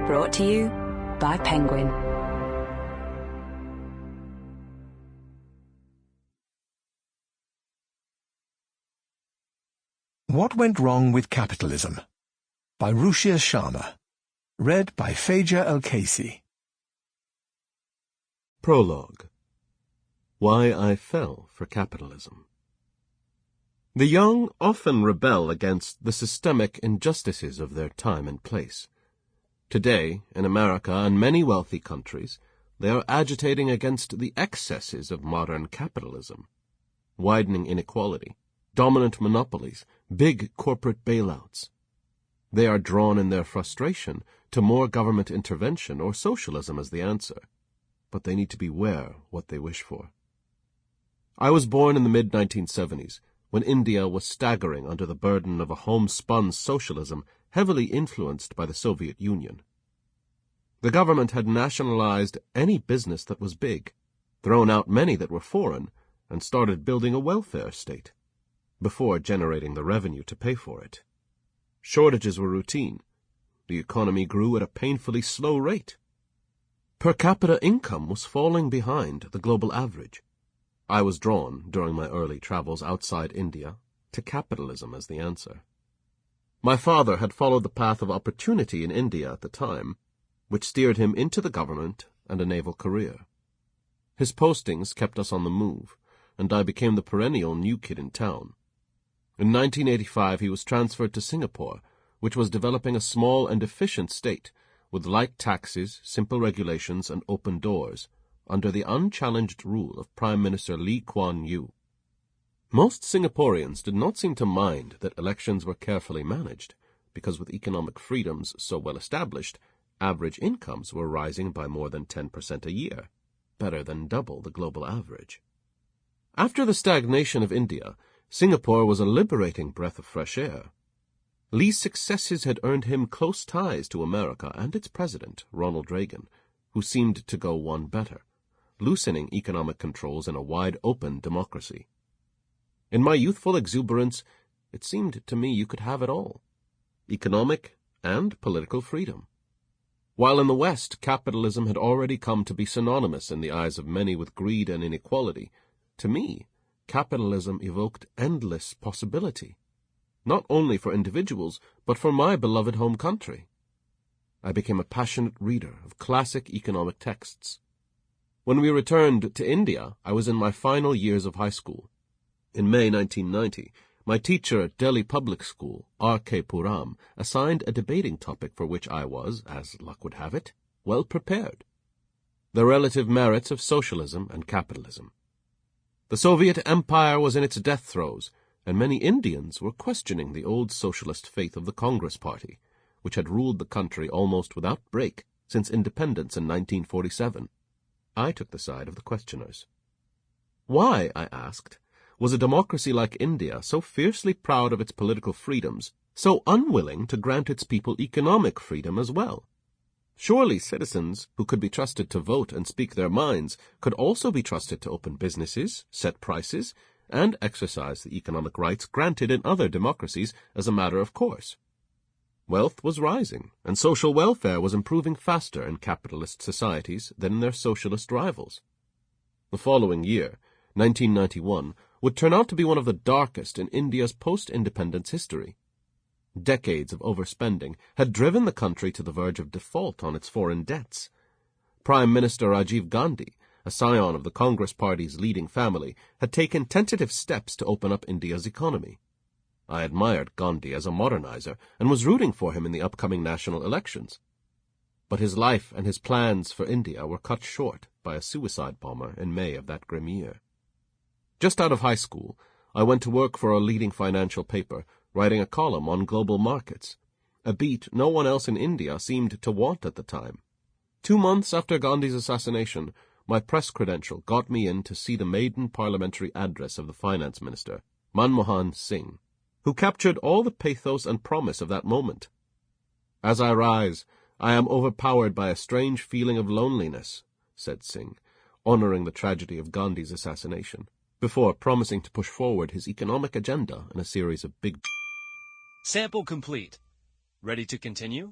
Brought to you by Penguin. What Went Wrong with Capitalism? By Ruchir Sharma. Read by Fajer Al-Kaisi. Prologue. Why I Fell for Capitalism. The young often rebel against the systemic injustices of their time and place. Today, in America and many wealthy countries, they are agitating against the excesses of modern capitalism. Widening inequality, dominant monopolies, big corporate bailouts. They are drawn in their frustration to more government intervention or socialism as the answer, but they need to beware what they wish for. I was born in the mid-1970s, when India was staggering under the burden of a homespun socialism heavily influenced by the Soviet Union. The government had nationalized any business that was big, thrown out many that were foreign, and started building a welfare state, before generating the revenue to pay for it. Shortages were routine. The economy grew at a painfully slow rate. Per capita income was falling behind the global average. I was drawn, during my early travels outside India, to capitalism as the answer. My father had followed the path of opportunity in India at the time, which steered him into the government and a naval career. His postings kept us on the move, and I became the perennial new kid in town. In 1985 he was transferred to Singapore, which was developing a small and efficient state, with light taxes, simple regulations, and open doors, under the unchallenged rule of Prime Minister Lee Kuan Yew. Most Singaporeans did not seem to mind that elections were carefully managed, because with economic freedoms so well established, average incomes were rising by more than 10% a year, better than double the global average. After the stagnation of India, Singapore was a liberating breath of fresh air. Lee's successes had earned him close ties to America and its president, Ronald Reagan, who seemed to go one better, loosening economic controls in a wide-open democracy. In my youthful exuberance, it seemed to me you could have it all, economic and political freedom. While in the West, capitalism had already come to be synonymous in the eyes of many with greed and inequality, to me, capitalism evoked endless possibility, not only for individuals, but for my beloved home country. I became a passionate reader of classic economic texts. When we returned to India, I was in my final years of high school. In May 1990, my teacher at Delhi Public School, R.K. Puram, assigned a debating topic for which I was, as luck would have it, well prepared: the relative merits of socialism and capitalism. The Soviet Empire was in its death throes, and many Indians were questioning the old socialist faith of the Congress Party, which had ruled the country almost without break since independence in 1947. I took the side of the questioners. Why, I asked, was a democracy like India so fiercely proud of its political freedoms, so unwilling to grant its people economic freedom as well? Surely citizens who could be trusted to vote and speak their minds could also be trusted to open businesses, set prices, and exercise the economic rights granted in other democracies as a matter of course. Wealth was rising, and social welfare was improving faster in capitalist societies than in their socialist rivals. The following year, 1991, would turn out to be one of the darkest in India's post-independence history. Decades of overspending had driven the country to the verge of default on its foreign debts. Prime Minister Rajiv Gandhi, a scion of the Congress Party's leading family, had taken tentative steps to open up India's economy. I admired Gandhi as a modernizer and was rooting for him in the upcoming national elections. But his life and his plans for India were cut short by a suicide bomber in May of that grim year. Just out of high school, I went to work for a leading financial paper, writing a column on global markets, a beat no one else in India seemed to want at the time. 2 months after Gandhi's assassination, my press credential got me in to see the maiden parliamentary address of the finance minister, Manmohan Singh, who captured all the pathos and promise of that moment. As I rise, I am overpowered by a strange feeling of loneliness, said Singh, honoring the tragedy of Gandhi's assassination, before promising to push forward his economic agenda in a series of big... Sample complete. Ready to continue?